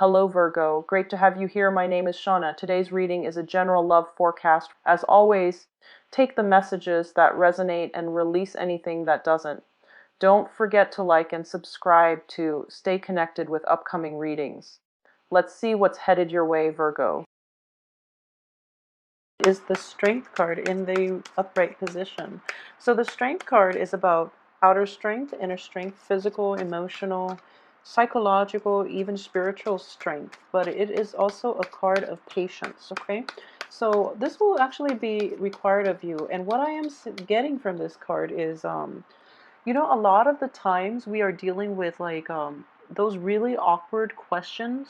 Hello Virgo, great to have you here. My name is Shauna. Today's reading is a general love forecast. As always, take the messages that resonate and release anything that doesn't. Don't forget to like and subscribe to stay connected with upcoming readings. Let's see what's headed your way, Virgo. Is the Strength card in the upright position. So the Strength card is about outer strength, inner strength, physical, emotional, psychological, even spiritual strength. But it is also a card of patience, okay? So this will actually be required of you. And what I am getting from this card is, a lot of the times we are dealing with those really awkward questions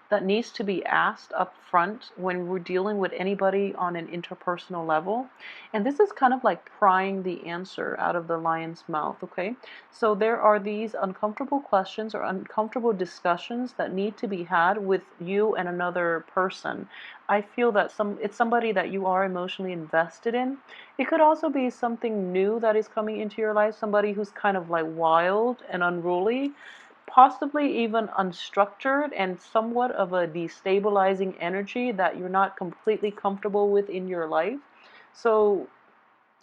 that needs to be asked up front when we're dealing with anybody on an interpersonal level. And this is kind of like prying the answer out of the lion's mouth, okay? So there are these uncomfortable questions or uncomfortable discussions that need to be had with you and another person. I feel that it's somebody that you are emotionally invested in. It could also be something new that is coming into your life, somebody who's kind of like wild and unruly, possibly even unstructured and somewhat of a destabilizing energy that you're not completely comfortable with in your life. So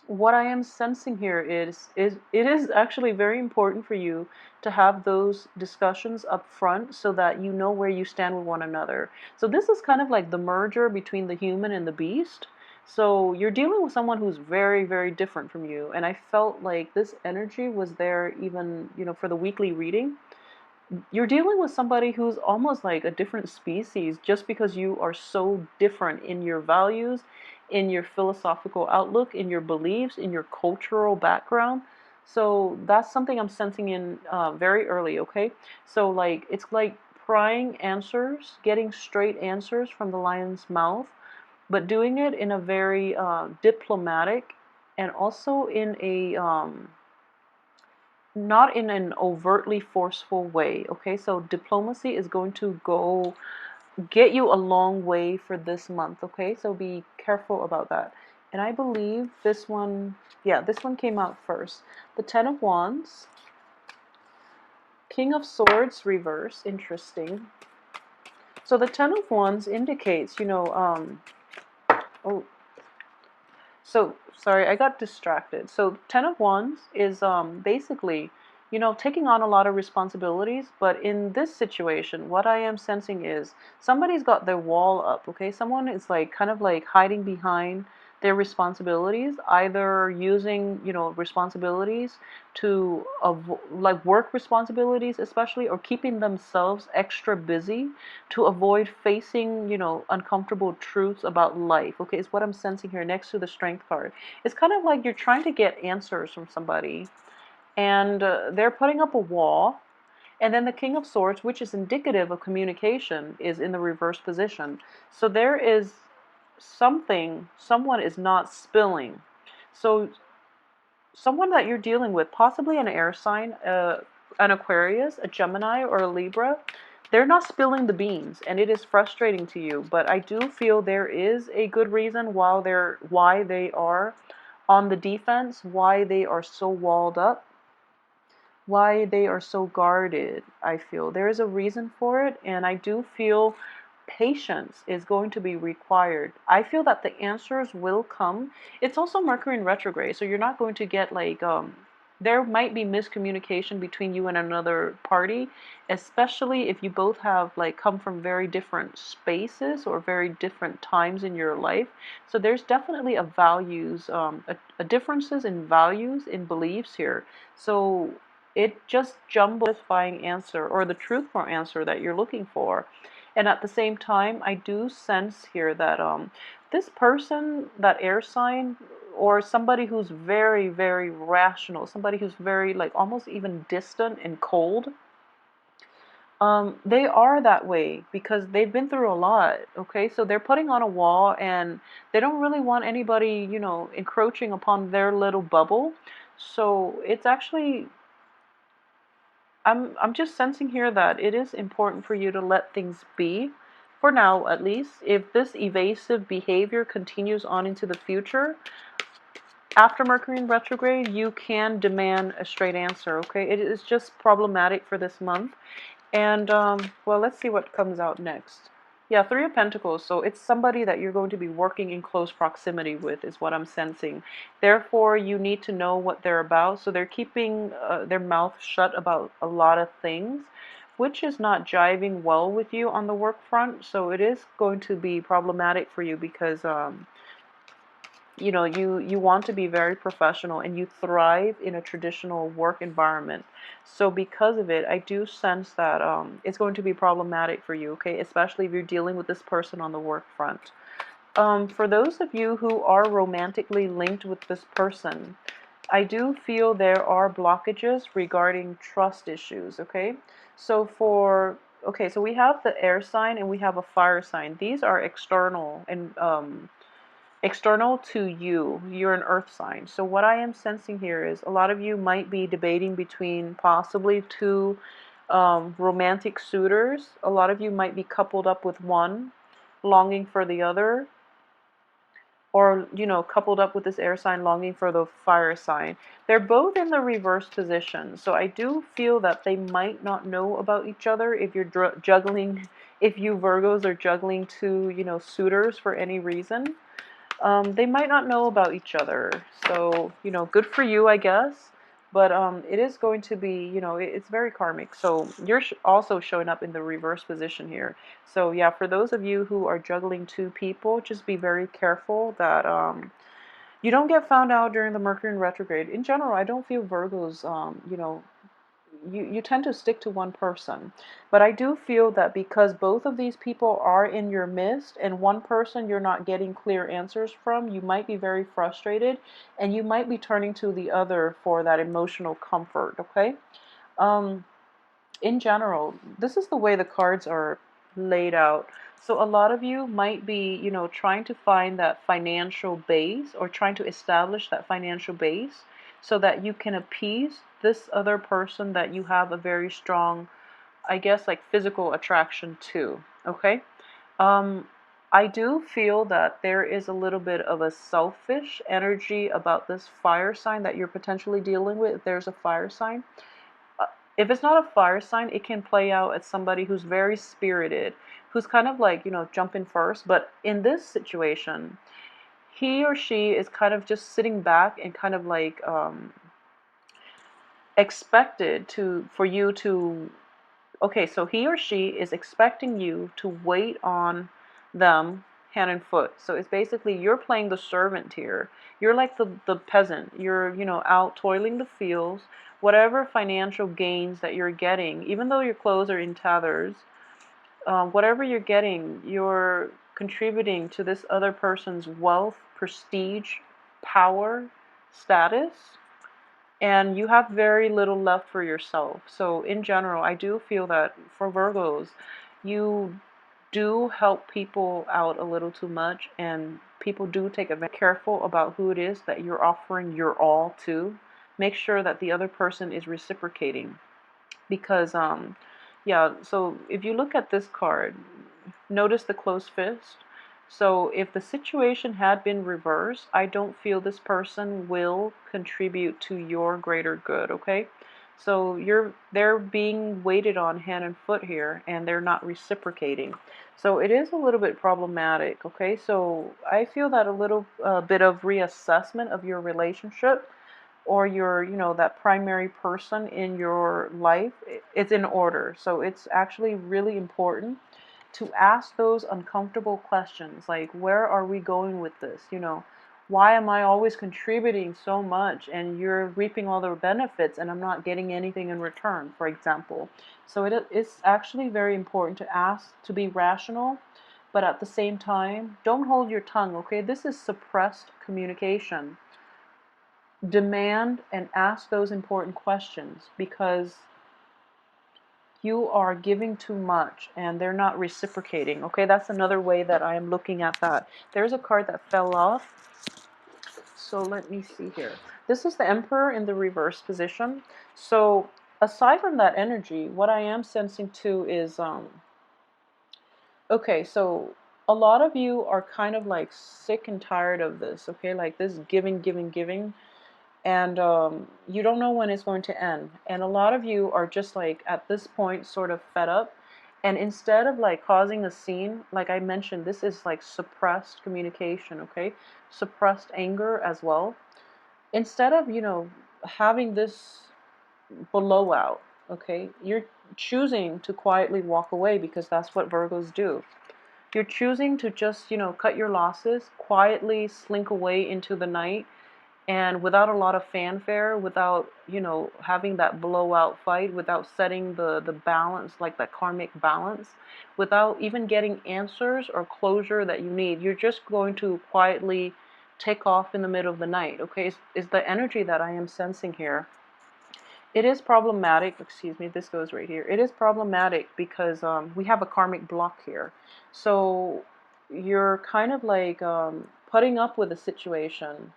what I am sensing here is it is actually very important for you to have those discussions up front so that you know where you stand with one another. So this is kind of like the merger between the human and the beast. So you're dealing with someone who's very, very different from you. And I felt like this energy was there even, for the weekly reading. You're dealing with somebody who's almost like a different species just because you are so different in your values, in your philosophical outlook, in your beliefs, in your cultural background. So that's something I'm sensing in very early, okay? So it's like prying answers, getting straight answers from the lion's mouth, but doing it in a very diplomatic and also in a not in an overtly forceful way, okay? So diplomacy is going to go get you a long way for this month, okay? So be careful about that. And I believe this one, yeah, this one came out first. The Ten of Wands, King of Swords reverse, interesting. So the Ten of Wands indicates, oh, so, sorry, I got distracted. So, Ten of Wands is basically, taking on a lot of responsibilities. But in this situation, what I am sensing is somebody's got their wall up, okay? Someone is like kind of like hiding behind their responsibilities, either using, responsibilities to like work responsibilities, especially, or keeping themselves extra busy to avoid facing, uncomfortable truths about life. Okay, is what I'm sensing here next to the Strength card. It's kind of like you're trying to get answers from somebody, and they're putting up a wall. And then the King of Swords, which is indicative of communication, is in the reverse position. So there is someone is not spilling. So someone that you're dealing with, possibly an air sign, an Aquarius, a Gemini, or a Libra, they're not spilling the beans, and it is frustrating to you. But I do feel there is a good reason why they are on the defense, why they are so walled up, why they are so guarded. I feel there is a reason for it, and I do feel patience is going to be required. I feel that the answers will come. It's also Mercury in retrograde, so you're not going to get there might be miscommunication between you and another party, especially if you both have come from very different spaces or very different times in your life. So there's definitely a differences in values, in beliefs here. So it just jumbles satisfying answer or the truthful answer that you're looking for. And at the same time, I do sense here that this person, that air sign, or somebody who's very, very rational, somebody who's very almost even distant and cold, they are that way because they've been through a lot, okay? So they're putting on a wall and they don't really want anybody, encroaching upon their little bubble. So it's actually I'm just sensing here that it is important for you to let things be, for now at least. If this evasive behavior continues on into the future, after Mercury in retrograde, you can demand a straight answer, okay? It is just problematic for this month. And, well, let's see what comes out next. Yeah, Three of Pentacles. So it's somebody that you're going to be working in close proximity with, is what I'm sensing. Therefore, you need to know what they're about. So they're keeping their mouth shut about a lot of things, which is not jiving well with you on the work front. So it is going to be problematic for you because, you know, you want to be very professional and you thrive in a traditional work environment. So because of it, I do sense that it's going to be problematic for you, okay, especially if you're dealing with this person on the work front. For those of you who are romantically linked with this person, I do feel there are blockages regarding trust issues, okay? So okay, so we have the air sign and we have a fire sign. These are external and external to you. You're an earth sign. So what I am sensing here is a lot of you might be debating between possibly two romantic suitors. A lot of you might be coupled up with one, longing for the other, or, you know, coupled up with this air sign, longing for the fire sign. They're both in the reverse position. So I do feel that they might not know about each other if you're juggling, if you Virgos are juggling two, you know, suitors for any reason. They might not know about each other. So, you know, good for you, I guess. But it is going to be, you know, it's very karmic. So you're also showing up in the reverse position here. So yeah, for those of you who are juggling two people, just be very careful that you don't get found out during the Mercury in retrograde. In general, I don't feel Virgos, you know, you tend to stick to one person. But I do feel that because both of these people are in your midst and one person you're not getting clear answers from, you might be very frustrated and you might be turning to the other for that emotional comfort, okay? Um, in general, this is the way the cards are laid out. So a lot of you might be, you know, trying to find that financial base or trying to establish that financial base so that you can appease this other person that you have a very strong, I guess, like physical attraction to. Okay? Um, I do feel that there is a little bit of a selfish energy about this fire sign that you're potentially dealing with. If there's a fire sign, uh, if it's not a fire sign, it can play out as somebody who's very spirited, who's kind of like, you know, jumping first. But in this situation, he or she is kind of just sitting back and kind of like expected to for you to, okay, so he or she is expecting you to wait on them hand and foot. So it's basically you're playing the servant here. You're like the peasant. You're, you know, out toiling the fields. Whatever financial gains that you're getting, even though your clothes are in tatters, whatever you're getting, you're contributing to this other person's wealth, prestige, power, status, and you have very little left for yourself. So in general, I do feel that for Virgos, you do help people out a little too much, and people do take a very careful about who it is that you're offering your all to. Make sure that the other person is reciprocating, because yeah, so if you look at this card, notice the closed fist. So if the situation had been reversed, I don't feel this person will contribute to your greater good, okay? So they're being waited on hand and foot here, and they're not reciprocating. So it is a little bit problematic, okay? So I feel that a little bit of reassessment of your relationship or your, you know, that primary person in your life, it's in order. So it's actually really important to ask those uncomfortable questions, like, where are we going with this? You know, why am I always contributing so much and you're reaping all the benefits and I'm not getting anything in return, for example? So it's actually very important to ask, to be rational, but at the same time, don't hold your tongue, okay? This is suppressed communication. Demand and ask those important questions, because you are giving too much and they're not reciprocating. Okay, that's another way that I am looking at that. There's a card that fell off. So let me see here. This is the Emperor in the reverse position. So aside from that energy, what I am sensing too is okay, so a lot of you are kind of like sick and tired of this, okay? Like this giving, giving, giving. and you don't know when it's going to end. And a lot of you are just like at this point sort of fed up. And instead of like causing a scene, like I mentioned, this is like suppressed communication, okay? Suppressed anger as well. Instead of, having this blowout, okay, you're choosing to quietly walk away because that's what Virgos do. You're choosing to just, cut your losses, quietly slink away into the night, and without a lot of fanfare, without, having that blowout fight, without setting the balance, like that karmic balance, without even getting answers or closure that you need. You're just going to quietly take off in the middle of the night, okay? Is the energy that I am sensing here. It is problematic, excuse me, this goes right here. It is problematic because we have a karmic block here. So you're kind of like putting up with a situation,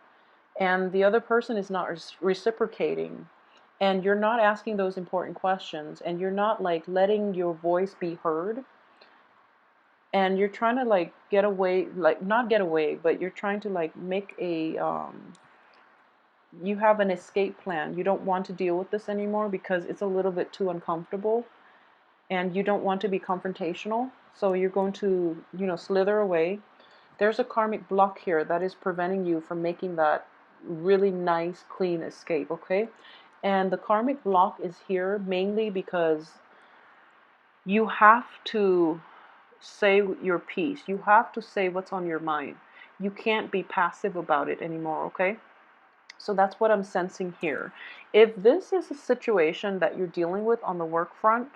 and the other person is not reciprocating, and you're not asking those important questions, and you're not like letting your voice be heard, and you're trying to like get away, like not get away, but you're trying to like make a you have an escape plan. You don't want to deal with this anymore because it's a little bit too uncomfortable, and you don't want to be confrontational, so you're going to, slither away. There's a karmic block here that is preventing you from making that really nice, clean escape, okay? And the karmic block is here mainly because you have to say your piece. You have to say what's on your mind. You can't be passive about it anymore, okay? So that's what I'm sensing here. If this is a situation that you're dealing with on the work front,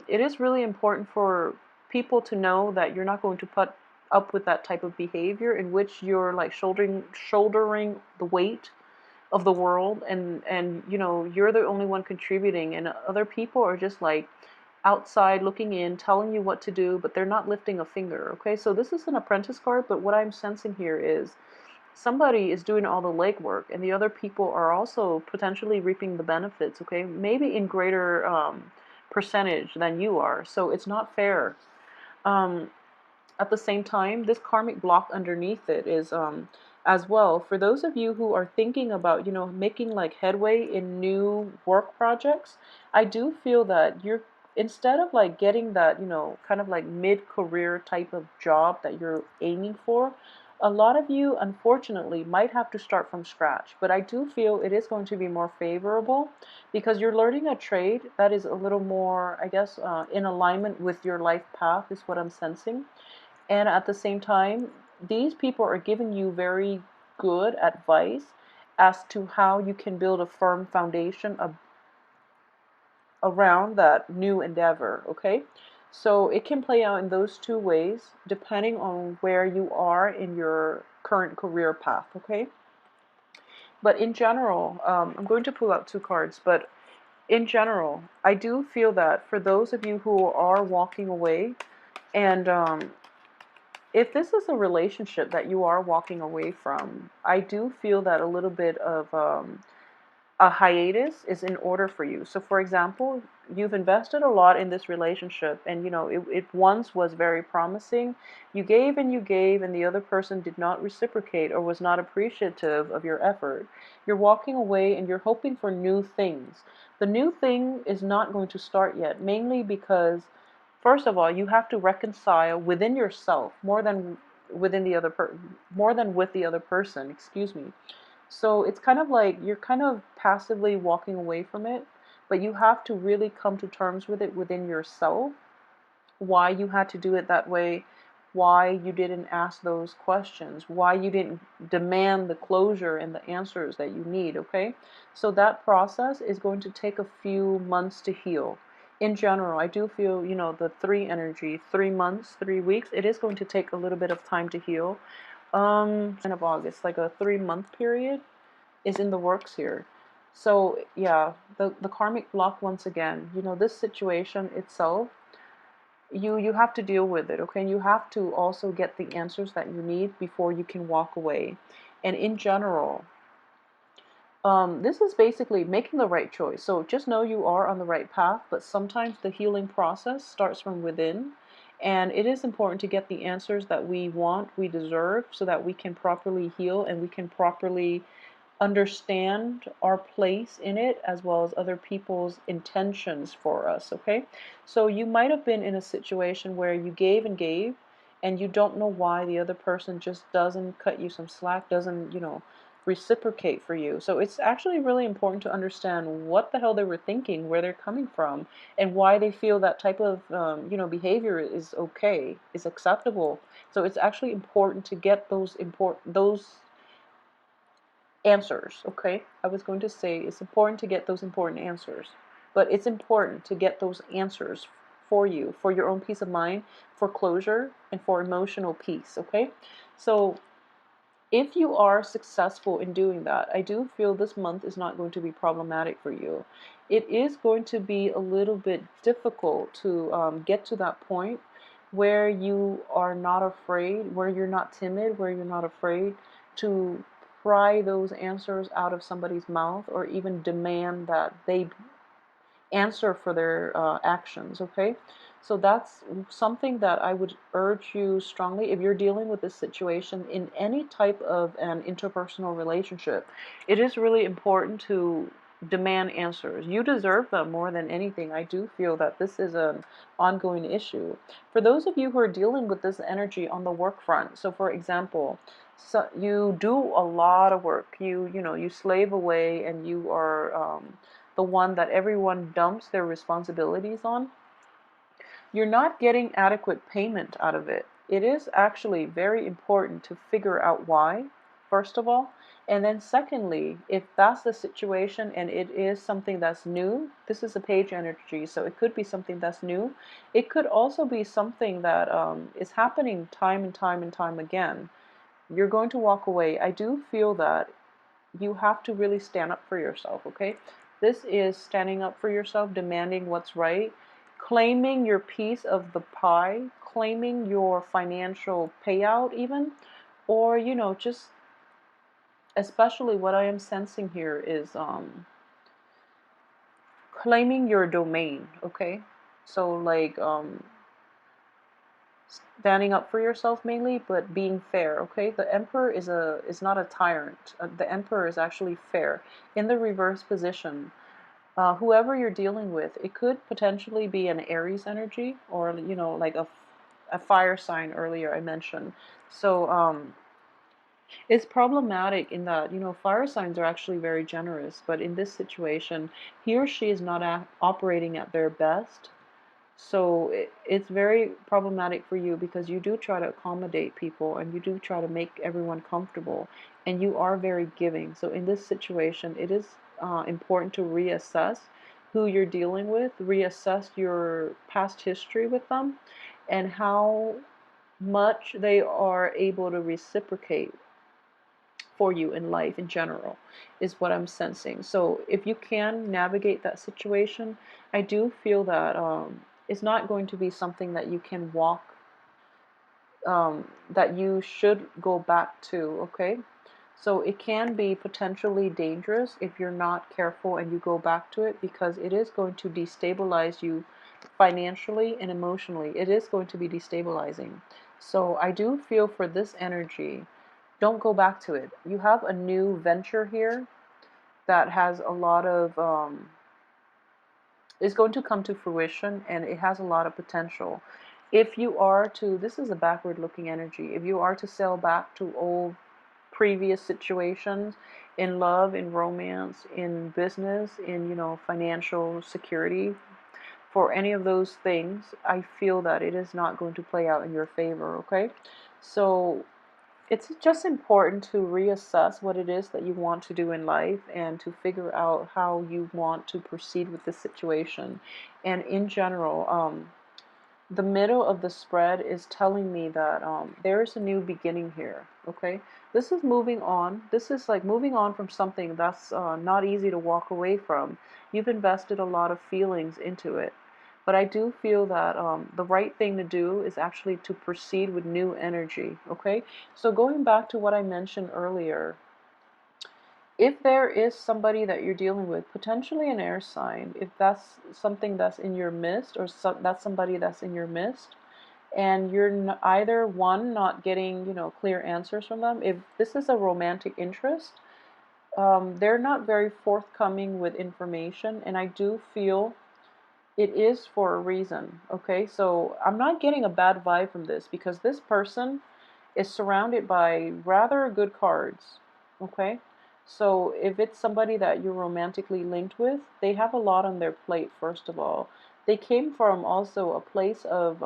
it is really important for people to know that you're not going to put up with that type of behavior in which you're like shouldering the weight of the world, and you're the only one contributing, and other people are just like outside looking in, telling you what to do, but they're not lifting a finger. Okay, so this is an apprentice card, but what I'm sensing here is somebody is doing all the legwork, and the other people are also potentially reaping the benefits, okay? Maybe in greater percentage than you are. So it's not fair. Um, at the same time, this karmic block underneath it is as well, for those of you who are thinking about, making like headway in new work projects, I do feel that you're, instead of like getting that, kind of like mid-career type of job that you're aiming for, a lot of you unfortunately might have to start from scratch. But I do feel it is going to be more favorable because you're learning a trade that is a little more, I guess, in alignment with your life path, is what I'm sensing. And at the same time, these people are giving you very good advice as to how you can build a firm foundation around that new endeavor, okay? So it can play out in those two ways depending on where you are in your current career path, okay? But in general, I'm going to pull out two cards, but in general, I do feel that for those of you who are walking away, and if this is a relationship that you are walking away from, I do feel that a little bit of a hiatus is in order for you. So, for example, you've invested a lot in this relationship, and it once was very promising. You gave, and the other person did not reciprocate or was not appreciative of your effort. You're walking away and you're hoping for new things. The new thing is not going to start yet, mainly because, first of all, you have to reconcile within yourself more than more than with the other person, excuse me. So it's kind of like you're kind of passively walking away from it, but you have to really come to terms with it within yourself. Why you had to do it that way, why you didn't ask those questions, why you didn't demand the closure and the answers that you need, okay? So that process is going to take a few months to heal. In general, I do feel, the three energy, 3 months, 3 weeks, it is going to take a little bit of time to heal. End of August, like a 3 month period is in the works here. So yeah, the karmic block once again, this situation itself, you have to deal with it, okay? And you have to also get the answers that you need before you can walk away. And in general, this is basically making the right choice. So just know you are on the right path, but sometimes the healing process starts from within. And it is important to get the answers that we want, we deserve, so that we can properly heal and we can properly understand our place in it as well as other people's intentions for us, okay? So you might have been in a situation where you gave and gave and you don't know why the other person just doesn't cut you some slack, doesn't, reciprocate for you. So it's actually really important to understand what the hell they were thinking, where they're coming from, and why they feel that type of, behavior is okay, is acceptable. So it's actually important to get those answers, okay? I was going to say it's important to get those important answers, but it's important to get those answers for you, for your own peace of mind, for closure, and for emotional peace, okay? So if you are successful in doing that, I do feel this month is not going to be problematic for you. It is going to be a little bit difficult to get to that point where you are not afraid, where you're not timid, where you're not afraid to pry those answers out of somebody's mouth or even demand that they answer for their actions, okay? So that's something that I would urge you strongly if you're dealing with this situation in any type of an interpersonal relationship. It is really important to demand answers. You deserve them more than anything. I do feel that this is an ongoing issue. For those of you who are dealing with this energy on the work front, so for example, so you do a lot of work. You slave away and you are the one that everyone dumps their responsibilities on, you're not getting adequate payment out of it. It is actually very important to figure out why, first of all. And then secondly, if that's the situation and it is something that's new, this is a page energy, so it could be something that's new. It could also be something that is happening time and time and time again. You're going to walk away. I do feel that you have to really stand up for yourself, okay? This is standing up for yourself, demanding what's right, claiming your piece of the pie, claiming your financial payout even, or, just especially what I am sensing here is claiming your domain, okay? So like standing up for yourself mainly, but being fair, okay? The emperor is not a tyrant. The emperor is actually fair. In the reverse position, whoever you're dealing with, it could potentially be an Aries energy or, like a fire sign earlier I mentioned. So it's problematic in that, fire signs are actually very generous, but in this situation, he or she is not operating at their best. So it's very problematic for you because you do try to accommodate people and you do try to make everyone comfortable and you are very giving. So in this situation, it is important to reassess who you're dealing with, reassess your past history with them, and how much they are able to reciprocate for you in life in general is what I'm sensing. So if you can navigate that situation, I do feel that it's not going to be something that you can walk, that you should go back to, okay? So it can be potentially dangerous if you're not careful and you go back to it because it is going to destabilize you financially and emotionally. It is going to be destabilizing. So I do feel for this energy, don't go back to it. You have a new venture here that has a lot of, is going to come to fruition and it has a lot of potential. If you are to, this is a backward looking energy, if you are to sail back to old previous situations in love, in romance, in business, in, financial security, for any of those things, I feel that it is not going to play out in your favor, okay? So it's just important to reassess what it is that you want to do in life and to figure out how you want to proceed with the situation. And in general, the middle of the spread is telling me that there is a new beginning here, okay? This is moving on. This is like moving on from something that's not easy to walk away from. You've invested a lot of feelings into it. But I do feel that the right thing to do is actually to proceed with new energy, okay? So going back to what I mentioned earlier, if there is somebody that you're dealing with, potentially an air sign, if that's something that's in your midst or that's somebody that's in your midst, and you're either one, not getting, clear answers from them, if this is a romantic interest, they're not very forthcoming with information, and I do feel it is for a reason. Okay, so I'm not getting a bad vibe from this because this person is surrounded by rather good cards. Okay, so if it's somebody that you're romantically linked with, they have a lot on their plate. First of all, they came from also a place of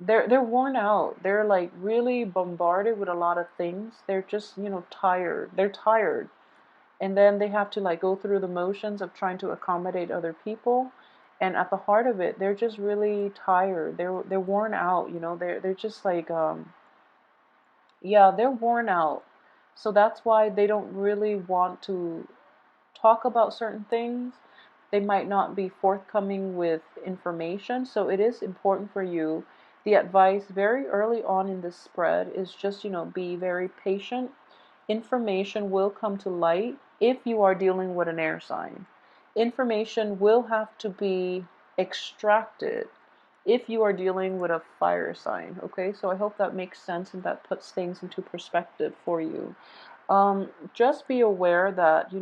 they're worn out. They're like really bombarded with a lot of things. They're just, tired. They're tired. And then they have to like go through the motions of trying to accommodate other people. And at the heart of it, they're just really tired. They're worn out, they're just like yeah, they're worn out. So that's why they don't really want to talk about certain things. They might not be forthcoming with information. So it is important for you. The advice very early on in this spread is just, be very patient. Information will come to light if you are dealing with an air sign. Information will have to be extracted if you are dealing with a fire sign. Okay, so I hope that makes sense and that puts things into perspective for you. Just be aware that,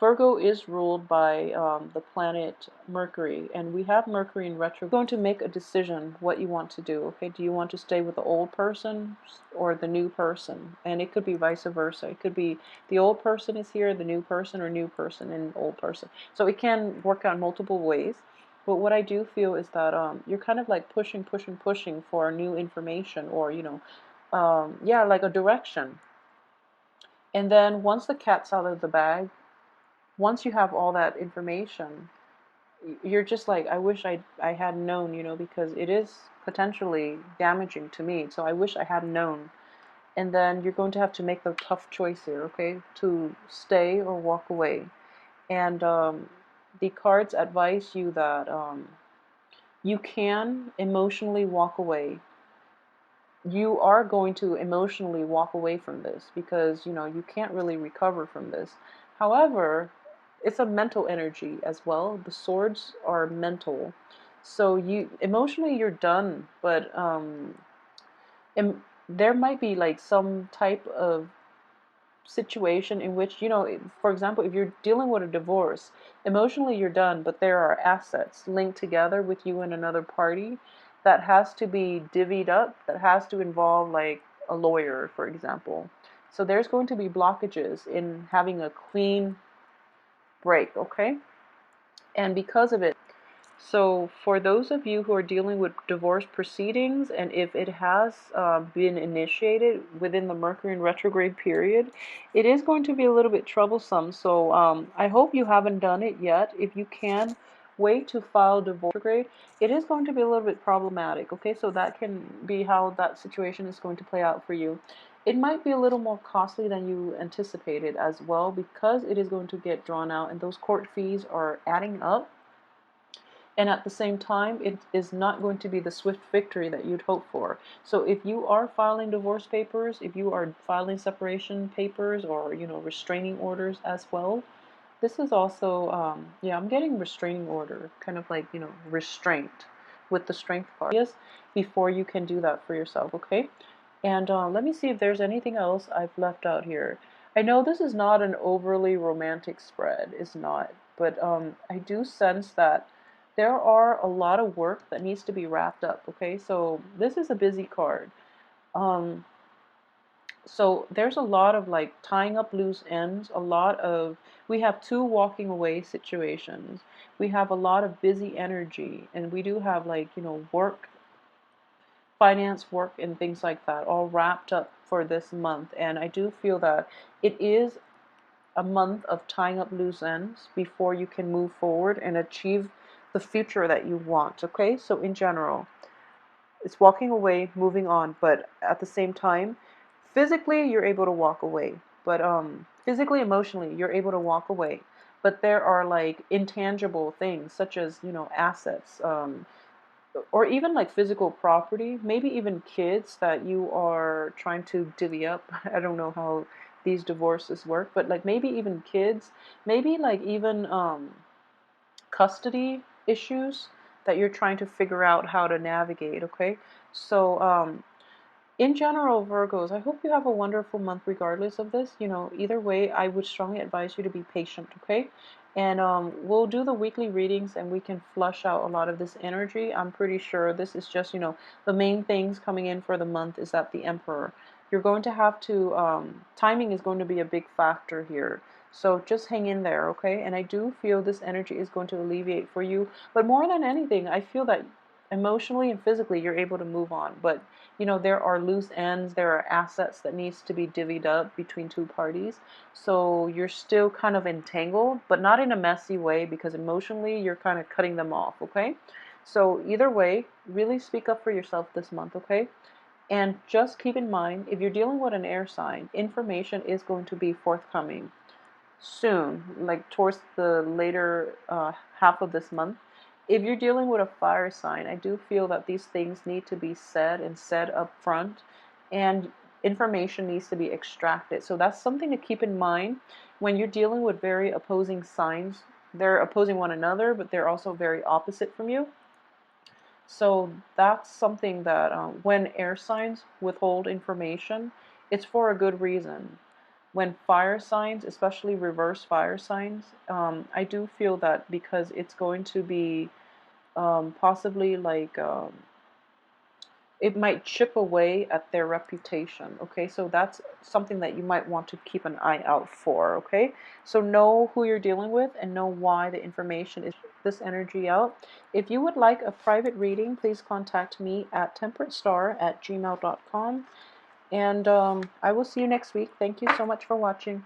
Virgo is ruled by the planet Mercury, and we have Mercury in retro. You're going to make a decision what you want to do. Okay, do you want to stay with the old person or the new person? And it could be vice versa. It could be the old person is here, the new person, or new person and old person. So it can work out multiple ways. But what I do feel is that you're kind of like pushing, pushing, pushing for new information, or yeah, like a direction. And then once the cat's out of the bag, once you have all that information, you're just like, I wish I had known, because it is potentially damaging to me. So I wish I had known. And then you're going to have to make the tough choice here, okay, to stay or walk away. And the cards advise you that you can emotionally walk away. You are going to emotionally walk away from this because you can't really recover from this. However, it's a mental energy as well. The swords are mental, so you emotionally you're done, but there might be like some type of situation in which, for example, if you're dealing with a divorce, emotionally you're done, but there are assets linked together with you and another party that has to be divvied up, that has to involve like a lawyer, for example. So there's going to be blockages in having a clean break, okay? And because of it, so for those of you who are dealing with divorce proceedings, and if it has been initiated within the Mercury in retrograde period, it is going to be a little bit troublesome. So I hope you haven't done it yet. If you can wait to file divorce retrograde, it is going to be a little bit problematic. Okay, so that can be how that situation is going to play out for you. It might be a little more costly than you anticipated as well, because it is going to get drawn out and those court fees are adding up. And at the same time, it is not going to be the swift victory that you'd hope for. So if you are filing divorce papers, if you are filing separation papers, or restraining orders as well, this is also yeah, I'm getting restraining order, kind of like restraint with the strength card. Yes, before you can do that for yourself. Okay, and let me see if there's anything else I've left out here. I know this is not an overly romantic spread, it's not, but I do sense that there are a lot of work that needs to be wrapped up. Okay, so this is a busy card. Um, so there's a lot of like tying up loose ends, a lot of, we have two walking away situations. We have a lot of busy energy, and we do have like, work, finance work, and things like that all wrapped up for this month. And I do feel that it is a month of tying up loose ends before you can move forward and achieve the future that you want. Okay, so in general, it's walking away, moving on, but at the same time, physically you're able to walk away, but physically, emotionally you're able to walk away, but there are like intangible things such as assets, or even like physical property, maybe even kids that you are trying to divvy up. I don't know how these divorces work, but like maybe even kids, maybe like even custody issues that you're trying to figure out how to navigate. Okay, so In general, Virgos, I hope you have a wonderful month regardless of this. Either way, I would strongly advise you to be patient, okay? And we'll do the weekly readings and we can flush out a lot of this energy. I'm pretty sure this is just, the main things coming in for the month is that the Emperor. You're going to have to, timing is going to be a big factor here. So just hang in there, okay? And I do feel this energy is going to alleviate for you. But more than anything, I feel that emotionally and physically you're able to move on. But there are loose ends, there are assets that needs to be divvied up between two parties. So you're still kind of entangled, but not in a messy way because emotionally you're kind of cutting them off, okay? So either way, really speak up for yourself this month, okay? And just keep in mind, if you're dealing with an air sign, information is going to be forthcoming soon, like towards the later half of this month. If you're dealing with a fire sign, I do feel that these things need to be said and said up front, and information needs to be extracted. So that's something to keep in mind when you're dealing with very opposing signs. They're opposing one another, but they're also very opposite from you. So that's something that when air signs withhold information, it's for a good reason. When fire signs, especially reverse fire signs, I do feel that because it's going to be possibly like it might chip away at their reputation. Okay, so that's something that you might want to keep an eye out for. Okay, so know who you're dealing with and know why the information is this energy out. If you would like a private reading, please contact me at temperatestar@gmail.com. And I will see you next week. Thank you so much for watching.